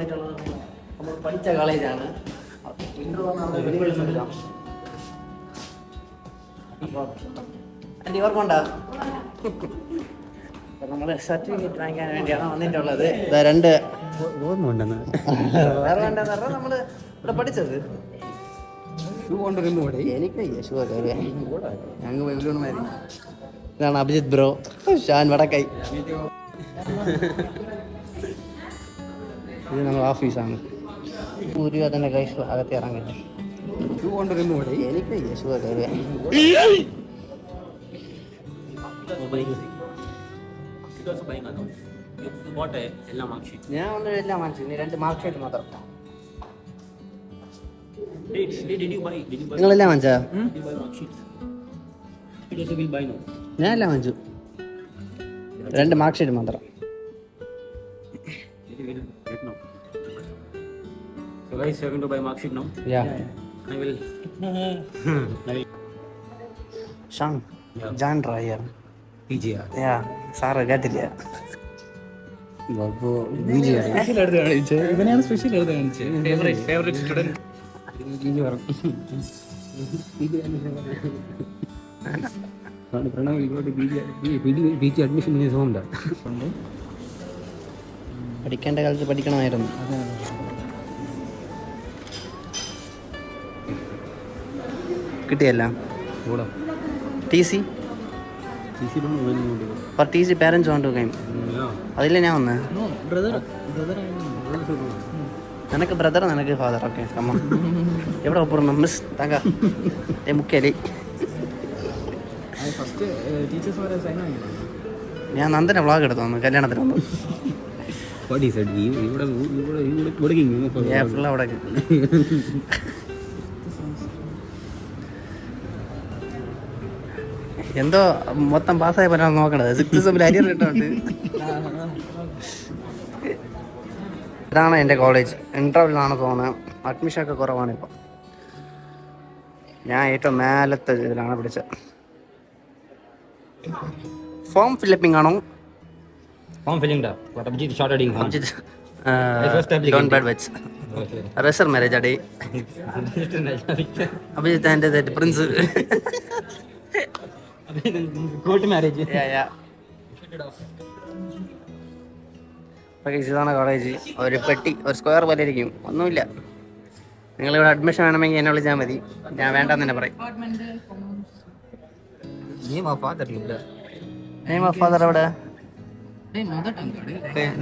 വന്നിട്ടുള്ളത് നമ്മൾ പഠിച്ച കോളേജാണ്. എൻ്റെ ഓർമ്മ നമ്മൾ സർട്ടിഫിക്കറ്റ് വാങ്ങിക്കാൻ വേണ്ടിയാണ് വന്നിട്ടുള്ളത്. രണ്ട് ഓർമ്മ ഉണ്ടെന്ന് വേറെ വേണ്ടെന്ന് പറഞ്ഞാൽ നമ്മൾ ഇവിടെ പഠിച്ചത് എനിക്ക് ഷൂ ഒക്കെ ഞങ്ങൾ വൈകുന്നേരം. ഇതാണ് അഭിജിത്ത് ബ്രോ, ഷാൻ വടക്കൈ. ഇത് നമ്മൾ ഓഫീസാണ്. ഒരു അതിൻ്റെ കൈ അകത്ത് ഇറങ്ങി എനിക്ക് ഷൂ ഒക്കെ ഞാൻ ഒന്നും എല്ലാം വാങ്ങിച്ചു. ഇനി 2 മാർക്ക് ഷീറ്റ് മാത്രം. നിങ്ങളെല്ലാം വാങ്ങിച്ചാ? ഞാൻ എല്ലാം വാങ്ങിച്ചു. 2 മാർക്ക് ഷീറ്റ് മാത്രം. So guys, you are going to buy mark sheet now? Yeah. I will. Shang. Yeah. Jan Ryer. PGR. Yeah. Sir കേട്ടില്ല. സ്പെഷ്യൽ എടുത്ത് കാണിച്ചത് ഇവനെയാണ് സ്പെഷ്യൽ എടുത്ത് കാണിച്ചത്. ഫേവറേറ്റ് സ്റ്റുഡൻറ് പ്രണവ് അഡ്മിഷൻ പഠിക്കേണ്ട കാലത്ത് പഠിക്കണമായിരുന്നു. കിട്ടിയല്ല TC for TC parents want to come. അതില്ല ഞാൻ വന്ന്. നിനക്ക് ബ്രദർ, നിനക്ക് ഫാദർ. ഓക്കെ കമ്മ എവിടെ ഒപ്പം മിസ് താങ്ക മുഖ്യലി. ഞാൻ നന്ദന വ്ളോഗ് എടുത്തു വന്നു കല്യാണത്തിന് വന്നു. ഫുൾ അവിടെ എന്തോ മൊത്തം പാസ്സായ പറ്റാണ് നോക്കണത്. 6th സെമ്മിൽ അരിയർ ഇട്ടുണ്ട്. ഇതാണ് എൻ്റെ കോളേജ്. ഇൻ്റർവ്യൂലാണ് തോന്നുന്നത്. അഡ്മിഷനൊക്കെ കുറവാണ് ഇപ്പം. ഞാൻ ഏറ്റവും മേലത്തെ ഇതിലാണ് പിടിച്ചത്. ഫോം ഫില്ലപ്പിംഗ് ആണോ? Form filling da. What Abhijit started doing. Don't bad vets. Reser marriage adi. Abhijit and that prince. Court marriage. Yeah. ഇതാണ് കോളേജ്. ഒരു പെട്ടി, ഒരു സ്ക്വയർ പോലെ ഇരിക്കും. ഒന്നുമില്ല. നിങ്ങളിവിടെ അഡ്മിഷൻ വേണമെങ്കിൽ എന്നെ വിളിച്ചാൽ മതി. ഞാൻ വേണ്ടെന്ന് തന്നെ പറയും. Name of father. Name of father എവിടെ?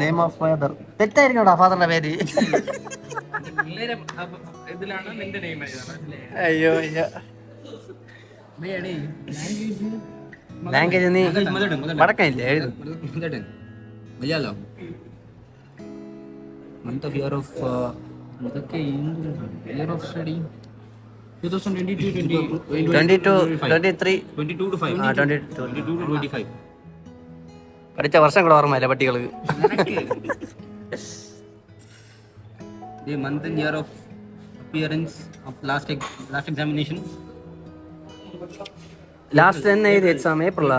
നെയിം ഓഫ് ഫാദർ തെറ്റായിരിക്കും കേട്ടോ ഫാദറിന്റെ പേര്. അയ്യോ ലാംഗ്വേജ് നീ വടക്കനില്ലേ എഴുതും. Malayalam. Month of year of year of study 2022 22 23 22 to 5 22 to 25. പഠിച്ച വർഷം കൂടെ ഓർമ്മയില്ല പട്ടികൾക്ക്. The month and year of appearance of last examination. Last തന്നെ എഴുതി എക്സാം ഏപ്രിലാ?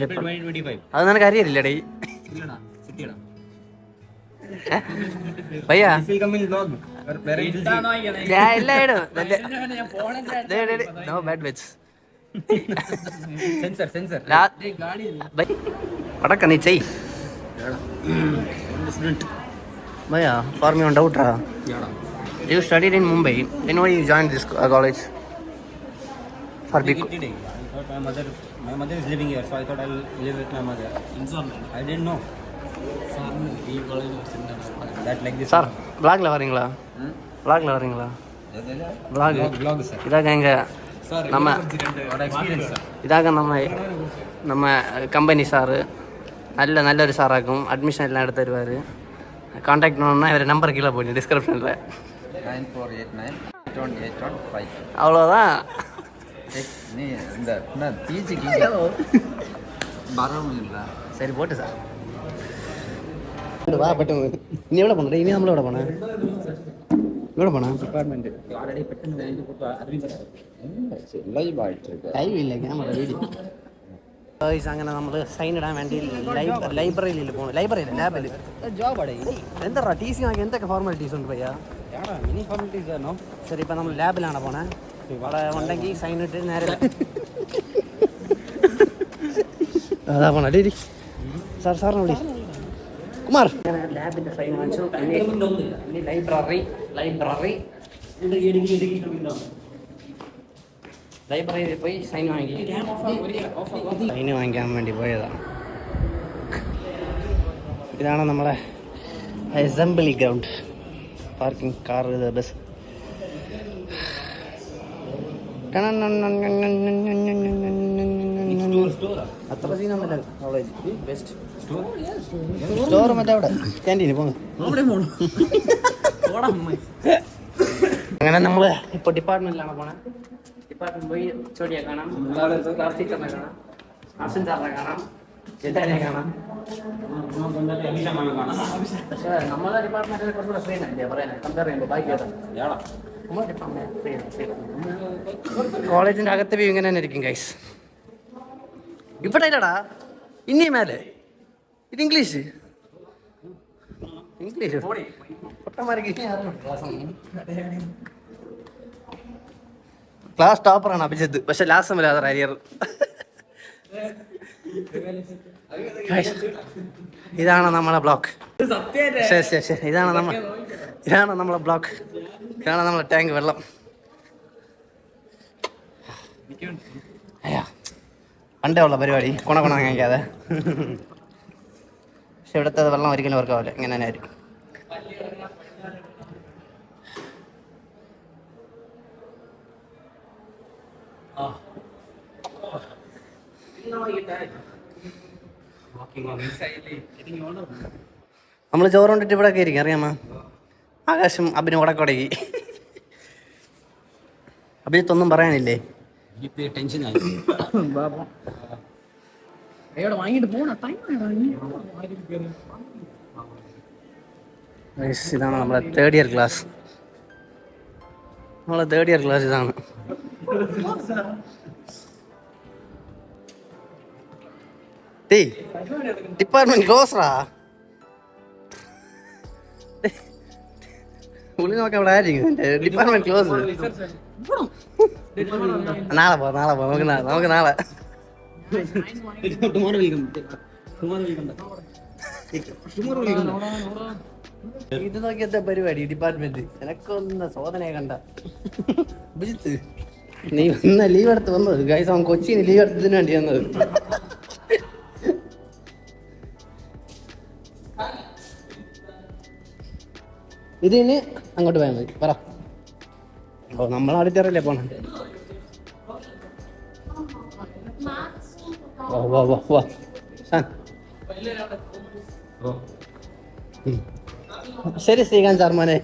April 2025. അത് നിനക്ക് അറിയില്ലടേ ഇല്ലടാ സിറ്റിടാ. Bhaiyya This will come in vlog. ഞാൻ എല്ലാം ഇടും. നോ ബാഡ് വെച്ച്. Sensor. പടക്ക നീ ചെയ് ഭയ്യാ. ഫോർ മീ ഓൺ ഡൗട്ടാ. You studied in Mumbai. Then why you joined this college? For big. I thought my mother is living here, so I thought I'll live with my mother. I didn't know. That like this. Sir, vlogல வரீங்களா? vlogல வரீங்களா? vlog sir. இதாக எங்க நம்ம experience. ഇതാക നമ്മ company sir നല്ലൊരു സാറാക്കും. Admission എല്ലാം എടുത്ത് തരുവാർ. കോൺടാക്ട് பண்ணணும்னா இவர நம்பர் கீழே போடுங்க டிஸ்கிரிப்ஷனில். 9489818152. அவ்வளோதான். நீ இந்த பிஜி வரணுங்களா? சரி போட்டு சார் வா. பட்டு நீ எவ்வளோ பண்ண? இனி நம்மள எவ்வளோ பண்ண? எவ்வளோ பண்ண? டிபார்ட்மெண்ட் ஆல்ரெடி பெட்டன் போட்டு அறிவிச்சாரு. லைவ் ஆயிட்டு இருக்கு. லைவ் இல்லை கேமரா வீடியோ. അങ്ങനെ നമ്മൾ സൈൻ ഇടാൻ വേണ്ടി ലൈബ്രറിയിൽ പോകണം. ലൈബ്രറിയിൽ ലാബിൽ ജോബാടേ എന്താ ടി സി വാങ്ങി എന്തൊക്കെ ഫോർമാലിറ്റീസ് ഉണ്ട് പയ്യാ? മിനി ഫോർമാലിറ്റീസ് ആണോ? ശരി, ഇപ്പം നമ്മൾ ലാബിലാണ് പോണേ. അവിടെ ഉണ്ടെങ്കിൽ സൈൻ ഇട്ട് നേരെ അതാ പോണ ഡി സാറിനെ വിളി കുമാർ. ലാബിൻ്റെ സൈൻ വാങ്ങിച്ചു. ലൈബ്രറിയിൽ പോയി സൈൻ വാങ്ങിക്കാൻ വേണ്ടി പോയതാണ്. ഇതാണ് നമ്മളെ assembly ground. Parking car, bus. അത്ര സീനൊന്നുമില്ല. കോളേജ് ബെസ്റ്റ് സ്റ്റോർ മറ്റേ അവിടെ ക്യാൻറ്റീന് പോകുന്നു. അങ്ങനെ നമ്മൾ ഇപ്പോൾ ഡിപ്പാർട്ട്മെൻറ്റിലാണ് പോണേ. ഡിപ്പാർട്ട്മെൻറ്റ് പോയി ചോടിയെ കാണാം, ക്ലാസ് ടീച്ചറിനെ കാണാം, അസിൻ സാറിനെ കാണാം, ജെറ്റാനെ കാണാം. പക്ഷേ നമ്മളെ ഡിപ്പാർട്ട്മെൻറ്റിൽ കുറച്ചുകൂടെ ഫ്രീ അല്ലേ പറയാൻ കമ്പയർ ചെയ്യുമ്പോൾ ബാക്കി കോളേജിൻ്റെ അകത്തെ വ്യൂ ഇങ്ങനെ തന്നെ ഇരിക്കും ഗൈസ്. ഇവിടെ ഇല്ലടാ, ഇനി മേലെ ഇത് ഇംഗ്ലീഷ് ക്ലാസ് ടോപ്പറാണ് അഭിജിത്ത്. പക്ഷെ ലാസ്റ്റ് സമയം അരിയർ. ഇതാണ് നമ്മളെ ബ്ലോക്ക്. ശരി, ഇതാണ് നമ്മളെ ബ്ലോക്ക്. ഇതാണ് നമ്മളെ ടാങ്ക് വെള്ളം. അയ്യാ, പണ്ടേ ഉള്ള പരിപാടി കുണ കഴിക്കാതെ. പക്ഷെ ഇവിടുത്തെ വെള്ളം ഒരിക്കലും വർക്കാവില്ല, ഇങ്ങനെ തന്നെ ആയിരിക്കും. നമ്മൾ ചോറ് കൊണ്ടിട്ട് ഇവിടെ ഒക്കെ ഇരിക്കും, അറിയാമോ? ആകാശം അഭിന് ഉടക്കൊടക്കി. അഭിജിത്തൊന്നും പറയാനില്ലേ? ഇതാണ് നമ്മളെ തേർഡ് ഇയർ ക്ലാസ്. ഇതാണ്. ഡിപ്പാർട്ട്മെന്റ് ക്ലോസറാ. ഉള്ളി നോക്കാൻ അവിടെ ആയിരിക്കും. Department close. നാളെ പോ നമുക്ക് നാളെ. ഇത് നോക്കിയത്തെ പരിപാടി ഡിപ്പാർട്ട്മെന്റ്. എനക്കൊന്ന് സോദനയെ കണ്ട അഭിജിത്ത്, നീ ഇന്ന് ലീവ് എടുത്ത് വന്നത് ഗൈസ്. അവൻ കൊച്ചിന് ലീവ് എടുത്തതിന് വേണ്ടി വന്നത്. ഇതിന് അങ്ങോട്ട് പോയാൽ മതി. പറ. ഓ, നമ്മൾ ഓഡിറ്റോറിയല്ലേ പോണം. ശരി ശ്രീകാന്ത് ശർമ്മനെ.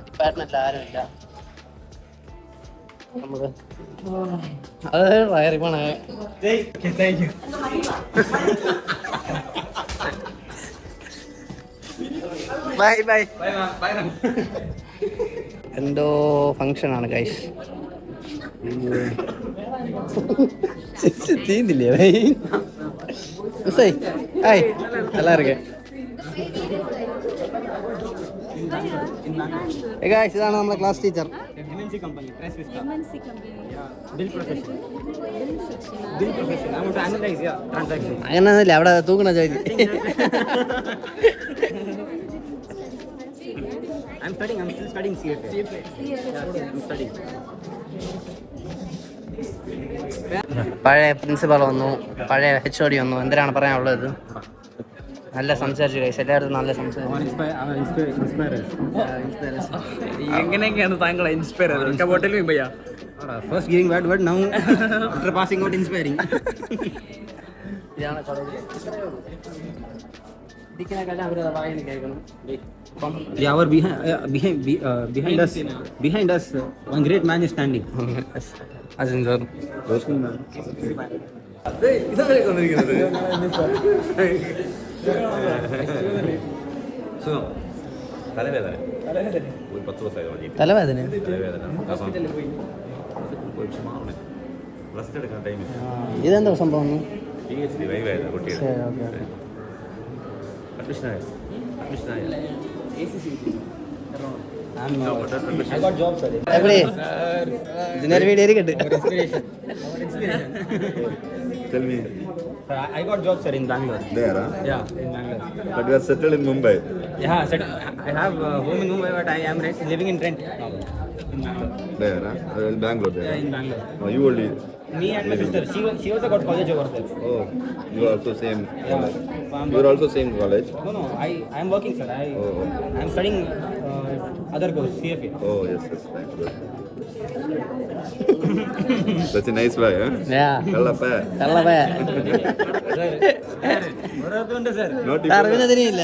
ഡിപ്പാർട്ട്മെന്റിൽ ആരുമില്ല. നമുക്ക് അത് വയറി പോണേ. ബൈ. എന്തോ ഫങ്ഷൻ ആണ് ഗൈസ്. തീന്നില്ലേ ബൈ? ഹായ് എല്ലാവർക്കും. ഇതാണ് നമ്മുടെ ക്ലാസ് ടീച്ചർ. അങ്ങനൊന്നുമില്ല, അവിടെ തൂക്കണ ചോദിച്ചു. പഴയ പ്രിൻസിപ്പൾ വന്നു, പഴയ HOD വന്നു. എന്തിനാണ് പറയാനുള്ളത്? നല്ല സംസാരിച്ചു കഴിച്ചു, എല്ലായിടത്തും നല്ല സംസാരിച്ചു. എങ്ങനെയൊക്കെയാണ് താങ്കളെ ഇൻസ്പയർ ചെയ്തത്? First giving bad word, now after passing out inspiring. ഇതാണ് college. Yeah, our behind us, one great man is standing. Asin sir. തലവേദന ഒരു 10 ദിവസമായി തുടങ്ങിയിട്ട് തലവേദന തലവേദന റെസ്റ്റ് എടുക്കാൻ ടൈമില്ല. ഇതെന്താ സംഭവം? PhD വൈവായിരുന്നു കുട്ടിയുടെ. അഡ്മിഷനായ I got job, sir. എവിടെ ഇതിനൊരു വീഡിയോ ഇരിക്കട്ടെ. Tell me. I got job, sir, in Bangalore. There, huh? Yeah, in Bangalore. But you are settled in Mumbai. Yeah, I have home in Mumbai, but I am living in Trent now. In Bangalore. There, huh? In Bangalore there. Yeah, in Bangalore. Oh, you only. Me and my sister, she also got college over there. Oh, you are also same college. I'm You are also same college. No, I am working, sir. I am studying other course, CFA. Oh, yes, right. Good. Such a nice boy, huh? Kallappa. കള്ളവേ Sir, Not അറിവിനതിനില്ല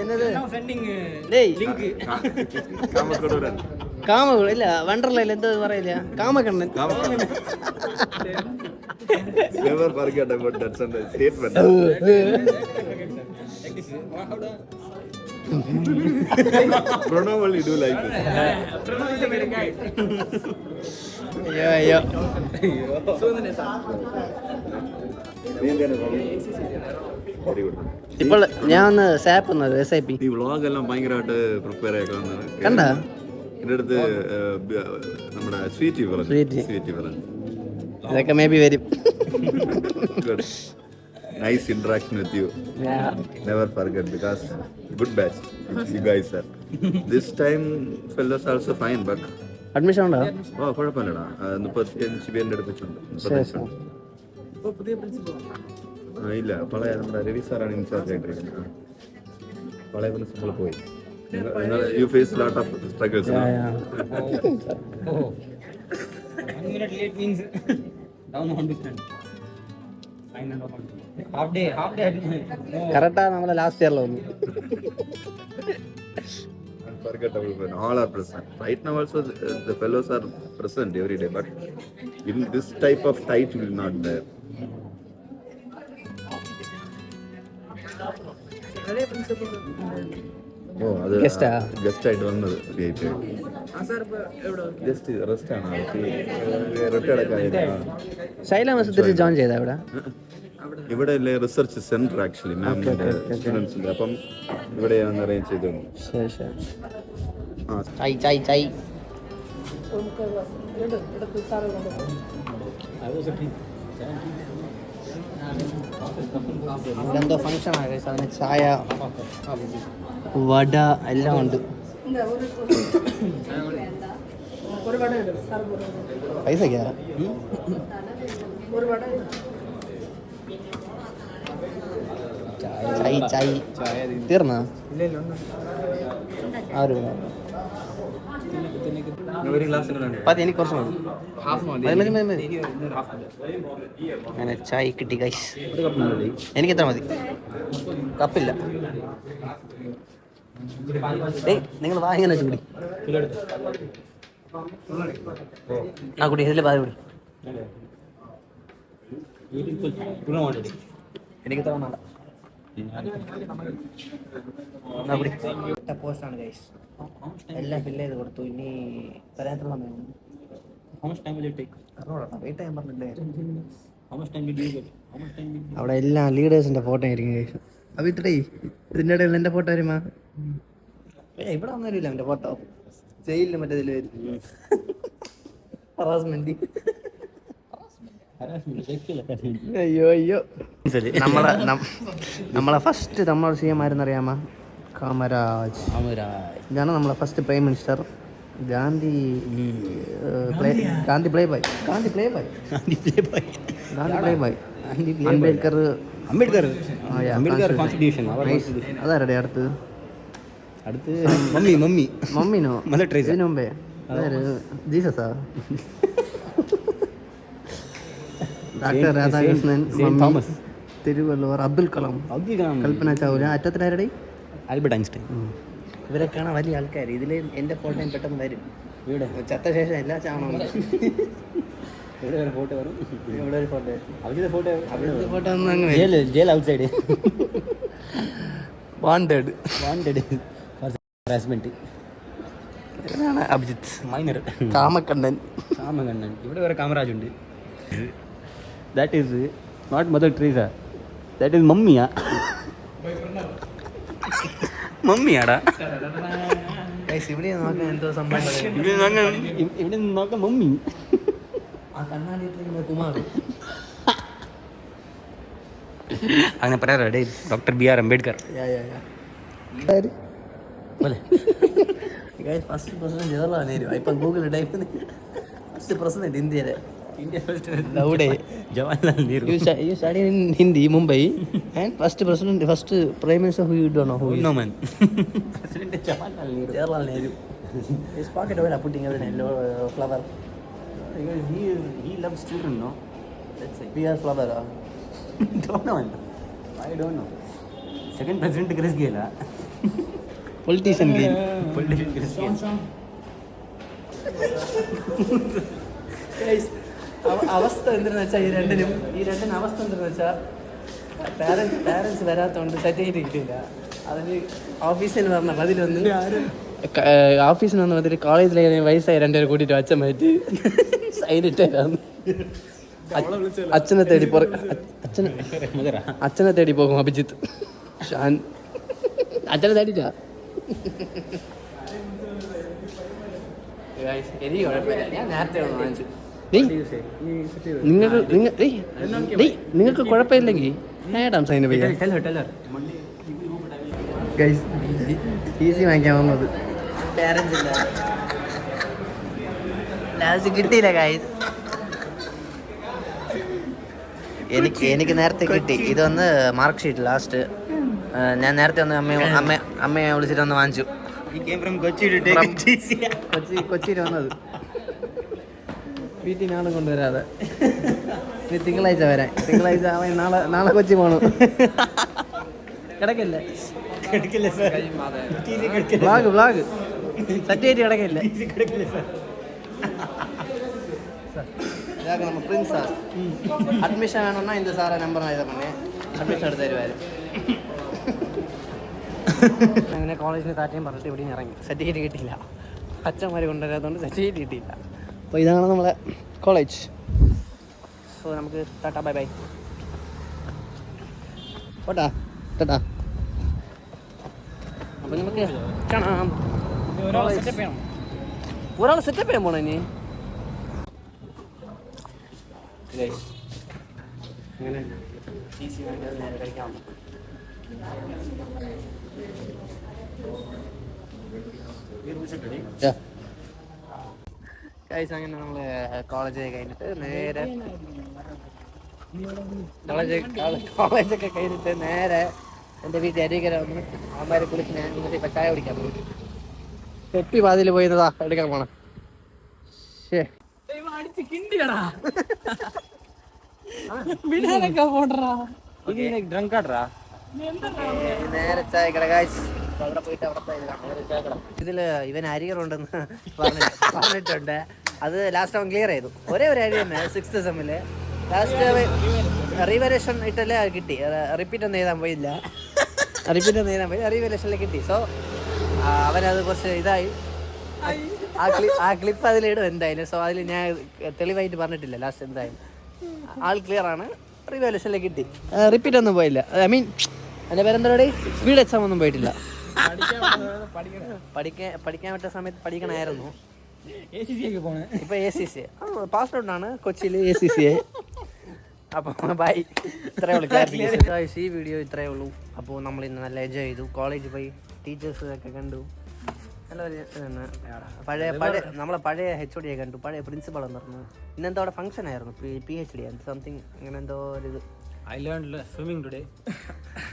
എന്നത് now sending ഡേയ് link. Kamakoduran. കാമ ഇല്ല വണ്ടർലയിൽ എന്തോ പറയില്ല കാമക്കണ്ണൻ. Never forget about that statement. Like this. How do Pronoun only do like this. pronounce the very guy? അയ്യോ അയ്യോ Very good. ഇപ്പോൾ ഞാൻ ഒന്ന് sap SIP ഈ വ്ളോഗ് എല്ലാം ഭയങ്കരമായിട്ട് പ്രിപ്പയർ ആക്കാന്ന് കണ്ട എൻ്റെ അടുത്ത് നമ്മുടെ സ്വീറ്റ് പറഞ്ഞു ഇതൊക്കെ മേ ബി വരും. Good. Nice interaction with you. Never forget because good batch you guys are. This time fellows also fine but admission ഉണ്ടോ? കുഴപ്പമില്ലടാ 35 പേരുടെ അടുപ്പിച്ചുണ്ട്. ഇല്ല പഴയ നമ്മുടെ രവി സാറാണ് ഇൻചാർജ് ആയിട്ടിരിക്കുന്നത്. പഴയ പ്രിൻസിപ്പൾ പോയി. You face lot of struggles. Oh. 1 minute late means down on distance. Half day. No. Correct നമ്മളെ last ഇയറിൽ വന്നു. Unforgettable when all are present. Right now also the fellows are present every day, but in this type of tight will not there. Oh, അത് Guest ആ? Guest ആയിട്ട് വന്നത് just rest ആണ് retired ഒക്കെ ആയത്. ശൈല തിരിച്ച് ജോയിൻ ചെയ്താ ഇവിടെ? ഇവിടെ അല്ലേ റിസർച്ച് സെന്റർ ആക്ച്വലി മാമിന്റെ സ്റ്റുഡൻസിന്റെ, അപ്പം ഇവിടെയാണ് അറേഞ്ച് ചെയ്തത്. ശരി ശരി. ആ ചായ് ഇതെന്തോ ഫംഗ്ഷൻ ആണ് guys. അതിന് ചായ വട എല്ലാം ഉണ്ട്. പൈസക്കാ ചായ് തീർന്നാ? ആറ് ഒരു ഗ്ലാസ് പതി എനിക്ക് കുറച്ച് മതി. മതി അങ്ങനെ ചായ കിട്ടി ഗൈസ്. എനിക്ക് എത്ര മതി? കപ്പില്ല. ഏയ് നിങ്ങൾ വാ ഇങ്ങനെ വെച്ച് കുടി. ആ കുടി ഇതിൽ പാതി കുടി. എനിക്ക് തോന്നണ്ട. പോസ്റ്റാണ് ഗൈസ്. എല്ലാം ഫില്ല് ചെയ്ത് കൊടുത്തു. ഇനി പറയാനുള്ള അവിടെ എല്ലാം ലീഡേഴ്സിന്റെ ഫോട്ടോ ആയിരിക്കും ഗൈസ്. അപ്പൊ ഇത്രേ ഇതിന്റെ ഇടയിൽ എന്റെ ഫോട്ടോ വരുമാ? ഇവിടെ ഒന്നും വരില്ല എന്റെ ഫോട്ടോ. ജയിലിൽ മറ്റേ ഇതിൽ വരും. ഹറാസ്മെന്റ്. അയ്യോ നമ്മളെ ഫസ്റ്റ് നമ്മൾ CM ആരെന്നറിയാമോ? കാമരാജ്. ഇതാണ് നമ്മളെ first prime minister. Gandhi play by. Ambedkar constitution. അതാരുടെ അടുത്ത് മമ്മിനോ? ഇതിനു മുമ്പേ ജീസസാ? ഡോക്ടർ രാധാകൃഷ്ണൻ, തോമസ്, തിരുവള്ളൂർ, അബ്ദുൽ കലാം, കൽപ്പന ചൗല, അറ്റത്തിലാരുടെ ആൽബർട്ട് ഐൻസ്റ്റൈൻ. ഇവരൊക്കെയാണ് വലിയ ആൾക്കാർ. ഇതിൽ എൻ്റെ ഫോട്ടോയും പെട്ടെന്ന് വരും. ഇവിടെ ചത്ത ശേഷം എല്ലാ ചാണകം ഇവിടെ ഒരു ഫോട്ടോ വരും. ഇവിടെ ഒരു ഫോട്ടോ അവിടുത്തെ ഫോട്ടോ ഒന്നും അങ്ങ് jail outside. Wanted harassment. ഇതാണ് അഭിജിത്ത് മൈനർ കാമക്കണ്ണൻ. കാമകണ്ണൻ. ഇവിടെ ഒരു കാമരാജ് ഉണ്ട്. That is not Mother Teresa, that is മമ്മിയാ. മമ്മിയാടാ. ഇവിടെ നോക്കാൻ എന്തോ സംഭവം. ഇവിടെ നോക്കാം മമ്മി. ആ കണ്ണാടി ഇട്ടിരിക്കുന്ന കുമാർ. അങ്ങനെ പറയാ. Doctor BR Ambedkar. First president Jawaharlal Nehru. ഇപ്പം ഗൂഗിൾ ടൈപ്പ് ഫസ്റ്റ് പ്രസിഡന്റ് ഇന്ത്യയിലെ. Jawaharlal Nehru. You studied in Hindi, Mumbai, and first prime minister who you don't know who is. No man. President Jawaharlal Nehru. His pocket where putting every flower. Because he loves children, no? That's it. We are flower. Don't know. I don't know. Second president Chris Gayle. Politician game. Politician Chris Gayle. Guys, അവസ്ഥ എന്തെന്ന് വെച്ചാൽ ഈ രണ്ടിനും അവസ്ഥ എന്തെന്ന് വെച്ചാൽ parents വരാത്തതുകൊണ്ട് certificate കിട്ടിയില്ല. അതിന് ഓഫീസിൽ വന്ന അതിൽ കോളേജിലെ വയസ്സായി രണ്ടുപേരെ കൂട്ടിയിട്ട് അച്ഛൻ മാറ്റി സൈനിട്ടായിരുന്നു. അച്ഛനെ തേടി പോകും അഭിജിത്ത്. ഷാൻ അച്ഛനെ തേടിട്ടാ. എനിക്ക് കുഴപ്പമില്ല, ഞാൻ നേരത്തെ വാങ്ങിച്ചു. നിങ്ങൾക്ക് കുഴപ്പമില്ലെങ്കിൽ നേടാം സൈൻ പയ്യ. ഈസി വാങ്ങിക്കാൻ വന്നത് പാരൻസ് ഇല്ല. ലാസ്റ്റ് കിട്ടിയില്ല ഗൈസ്. എനിക്ക് നേരത്തെ കിട്ടി. ഇതൊന്ന് മാർക്ക് ഷീറ്റ് ലാസ്റ്റ് ഞാൻ നേരത്തെ ഒന്ന് അമ്മയെ വിളിച്ചിട്ട് ഒന്ന് വാങ്ങിച്ചു. കൊച്ചിയിൽ വന്നത് വീട്ടിൽ നാളെ കൊണ്ടുവരാതെ. ഇനി തിങ്കളാഴ്ച വരാൻ. തിങ്കളാഴ്ച അവൻ നാളെ കൊച്ചി പോകണം. കിടക്കില്ല വ്ളോഗ് സത്യായിട്ട് കിടക്കില്ല. நம்ம பிரின்ஸ் சார் அட்மிஷன் வேணும்னா இந்த சாரை நம்பர் நான் இதை பண்ணேன் അഡ്മിഷൻ എടുത്ത് തരുമായിരുന്നു. അങ്ങനെ കോളേജിൽ താറ്റയും പറഞ്ഞിട്ട് ഇവിടെയും ഇറങ്ങി. സർട്ടിഫിക്കറ്റ് കിട്ടിയില്ല. അച്ഛന്മാർ കൊണ്ടുവരാത്തതുകൊണ്ട് സർട്ടിഫിക്കറ്റ് കിട്ടിയില്ല. അപ്പോൾ ഇതാണ് നമ്മളെ കോളേജ്. സോ നമുക്ക് ടാറ്റാ ബൈ ബൈ. ഓട്ടാ ടാറ്റാ. അപ്പോൾ നമുക്ക് കാണാം. ഒരാൾ സെറ്റപ്പ് ചെയ്യാൻ പോണോ ഇനി? അങ്ങനെ TC വേണ്ടത് നേരെ കഴിക്കാം. ഗൈസ് അങ്ങനെ നമ്മൾ കോളേജ് കഴിഞ്ഞിട്ട് നേരെ കോളേജൊക്കെ കഴിഞ്ഞിട്ട് നേരെ എൻ്റെ വീട്ടിൽ അരികര വന്ന് അമ്മമാരെ കുളിച്ച് ഞാൻ ഇങ്ങോട്ട് ഇപ്പം ചായ കുടിക്കാൻ പോകും. തെപ്പി പാതിയിൽ പോയിരുന്നതാ എടുക്കാൻ പോണം. ശേ നേരെ ചായക്കട ഗൈസ്. അവിടെ പോയിട്ട് ഇതില് ഇവൻ അരികറുണ്ടെന്ന് പറഞ്ഞിട്ടുണ്ട്. അത് ലാസ്റ്റ് അവൻ ക്ലിയർ ചെയ്തു. ഒരേ ഒരു അരി തന്നെ 6th സെമ്മില് ലാസ്റ്റ് റീവലേഷൻ ഇട്ടല്ലേ അത് കിട്ടി. റിപ്പീറ്റ് ഒന്നും എഴുതാൻ പോയില്ല. റീവലേഷനിൽ കിട്ടി. സോ അവനത് കുറച്ച് ഇതായി. ആ ക്ലിപ്പ് അതിലിടും എന്തായാലും. സോ അതിൽ ഞാൻ തെളിവായിട്ട് പറഞ്ഞിട്ടില്ല ലാസ്റ്റ് എന്തായാലും. ആൾ ക്ലിയർ ആണ്. റീവലേഷനിൽ കിട്ടി. റിപ്പീറ്റ് ഒന്നും പോയില്ല. ഐ മീൻ എൻ്റെ പേരെന്തോടെ സ്പീഡ് എക്സാം ഒന്നും പോയിട്ടില്ല. പഠിക്കാൻ പറ്റുന്ന സമയത്ത് പഠിക്കണമായിരുന്നു. ഇപ്പൊ ACC പാസ്ഡ് ഔട്ട് ആണ് കൊച്ചിയിൽ ACCA. അപ്പോൾ ബൈ. ഇത്രയേ ഉള്ളൂ. ഈ വീഡിയോ ഇത്രയേ ഉള്ളൂ. അപ്പോൾ നമ്മൾ ഇന്ന് നല്ല എൻജോയ് ചെയ്തു. കോളേജിൽ പോയി ടീച്ചേഴ്സൊക്കെ കണ്ടു. നല്ല നമ്മളെ പഴയ HOD കണ്ടു. പഴയ പ്രിൻസിപ്പൾ പറഞ്ഞു. ഇന്നെന്തോ അവിടെ ഫംഗ്ഷൻ ആയിരുന്നു. PhD സംതിങ് അങ്ങനെ എന്തോ ഒരു ഇത്. I learned swimming today.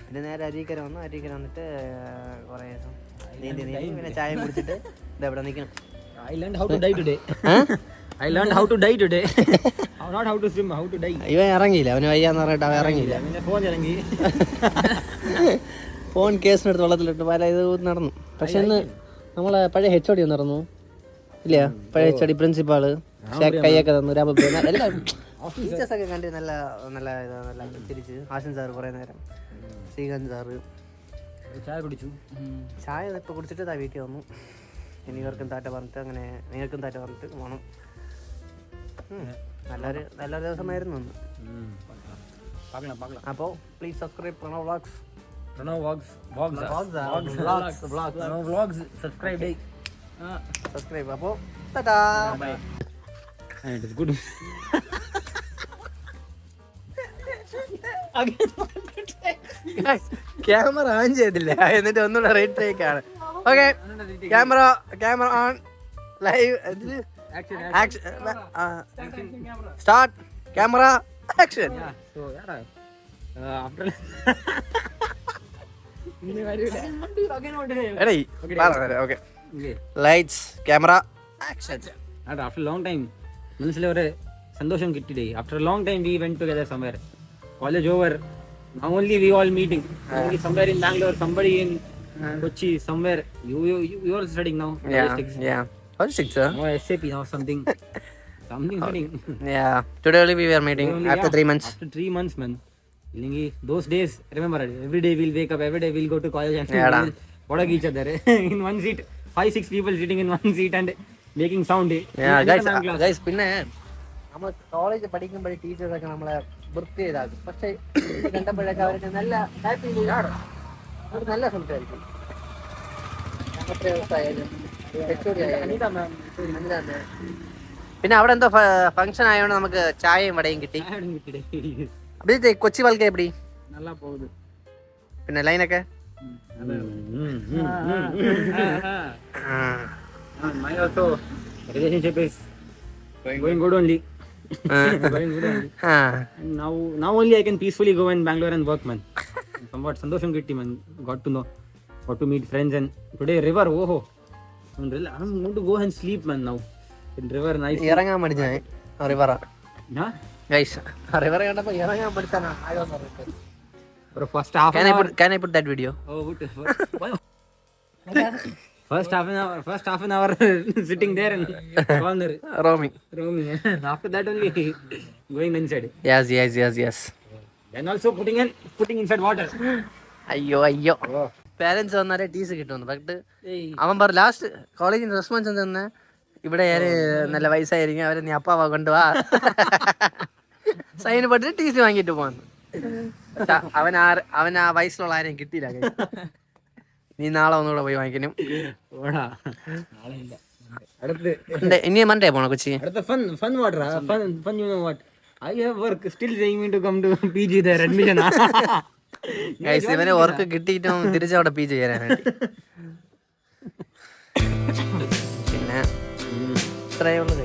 പിന്നെ നേരെ അരീക്കര വന്നിട്ട് കുറേ ദിവസം നീന്തി പിന്നെ ചായ കുടിച്ചിട്ട് ഇതെവിടെ നിൽക്കണം. I learned how to die today. Not how to swim, how to die. ഇവൻ ഇറങ്ങിയില്ല. അവന് വയ്യാന്ന് പറഞ്ഞിട്ട് അവൻ ഇറങ്ങിയില്ല. ഫോൺ ഇറങ്ങി. ഫോൺ കേസിനെടുത്ത് വെള്ളത്തിലിട്ട് പല ഇത് നടന്നു. പക്ഷെ ഇന്ന് നമ്മളെ പഴയ HOD നടന്നു ഇല്ല. പഴയ HOD പ്രിൻസിപ്പാള് കൈയൊക്കെ തന്നു. എല്ലാം ടീച്ചേഴ്സൊക്കെ കണ്ട് നല്ല നല്ല തിരിച്ച്. ആശൻ സാറ് കുറേ നേരം, ശ്രീകാന്ത് സാറ്, ചായ കുടിച്ചു. ചായ ഇപ്പോൾ കുടിച്ചിട്ട് ഇതാ വീട്ടിൽ വന്നു. ഇനി ഇവർക്കും താറ്റ പറഞ്ഞിട്ട് അങ്ങനെ നിങ്ങൾക്കും താറ്റ പറഞ്ഞിട്ട് പോകണം. നല്ലൊരു ദിവസമായിരുന്നു ഇന്ന്. അപ്പോൾ please subscribe Pranav vlogs subscribe. അപ്പോൾ ടാറ്റാ. ഗുഡ്. ക്യാമറ ഓൺ ചെയ്തില്ല, എന്നിട്ട് ഒന്നുകൂടെ റീടേക്ക് ആണ്. Okay, camera on, live action, start, camera action. Okay, lights camera action. After a long time, മനസ്സിൽ ഒരു സന്തോഷം കിട്ടിയിട്ടേ. After a long time we went together somewhere. College over. Now only we all meeting. Only somewhere in Bangalore, somebody in Kochi, somewhere. You are studying now. Yeah. Logistics, sir. No, SAP now, something studying. Yeah. Today only we were meeting after 3 months. After 3 months, man. Those days, remember, every day we'll wake up, every day we'll go to college and we'll walk each other in one seat. 5-6 people sitting in one seat and making sound. Guys, പിന്നെ നമ്മൾ college പഠിക്കുമ്പോൾ ടീച്ചേഴ്സൊക്കെ നമ്മളെ വൃത്തി ചെയ്താക്കും. പക്ഷെ കണ്ടപ്പോഴൊക്കെ അവർക്ക് നല്ല happy, നല്ല സംസാരിക്കും. പിന്നെ അവിടെ എന്തോ ഫംഗ്ഷൻ ആയതുകൊണ്ട് നമുക്ക് ചായയും വടയും കിട്ടി. അഭിജിത്ത്, കൊച്ചി വാൽക്ക എപ്പടി? நல்லா போகுது. പിന്നെ ലൈനൊക്കെ my also relationship is going good only. Going good only. And now only I can peacefully go in Bangalore and work, man. Somewhat sandosham gitti, man. Got to meet friends. And today river, I'm going to go and sleep, man. Now in river, nice. ഇറങ്ങാൻ പഠിച്ചാ റിവറാ huh? Guys. River കണ്ടപ്പോ ഇറങ്ങാൻ പഠിച്ചാണ് ആയോ പറഞ്ഞിട്ട്. For first half an hour. Can I put that video? First half an hour sitting there and corner roaming. After that only going inside. Yes. Then also putting inside water. അയ്യോ parents വന്നാലേ ടീസ് കിട്ടുന്നു. But അവൻ പറഞ്ഞു last കോളേജിൽ response തന്നെ, ഇവിടെ ആര് നല്ല വയസ്സായിരിക്കും, അവരെ നീ അപ്പാവാ കൊണ്ടുവാ സൈന് പറ്റിട്ട് ടീസി വാങ്ങിയിട്ട് പോകാന്ന്. അവൻ ആ വയസ്സിലുള്ള ആരെയും കിട്ടിയില്ല. നീ നാളെ ഒന്നുകൂടെ പോയി വാങ്ങിക്കണം. ഇനി മൺഡേ പോണോ Kochi? Fun water. Fun, you know what? I have work, still saying me to come to PG there, admission. Guys, ഇവന് വർക്ക് കിട്ടിയിട്ടും തിരിച്ചവിടെ PG ചെയ്യാനായിട്ട്. പിന്നെ ഇത്രയേ ഉള്ളൂ.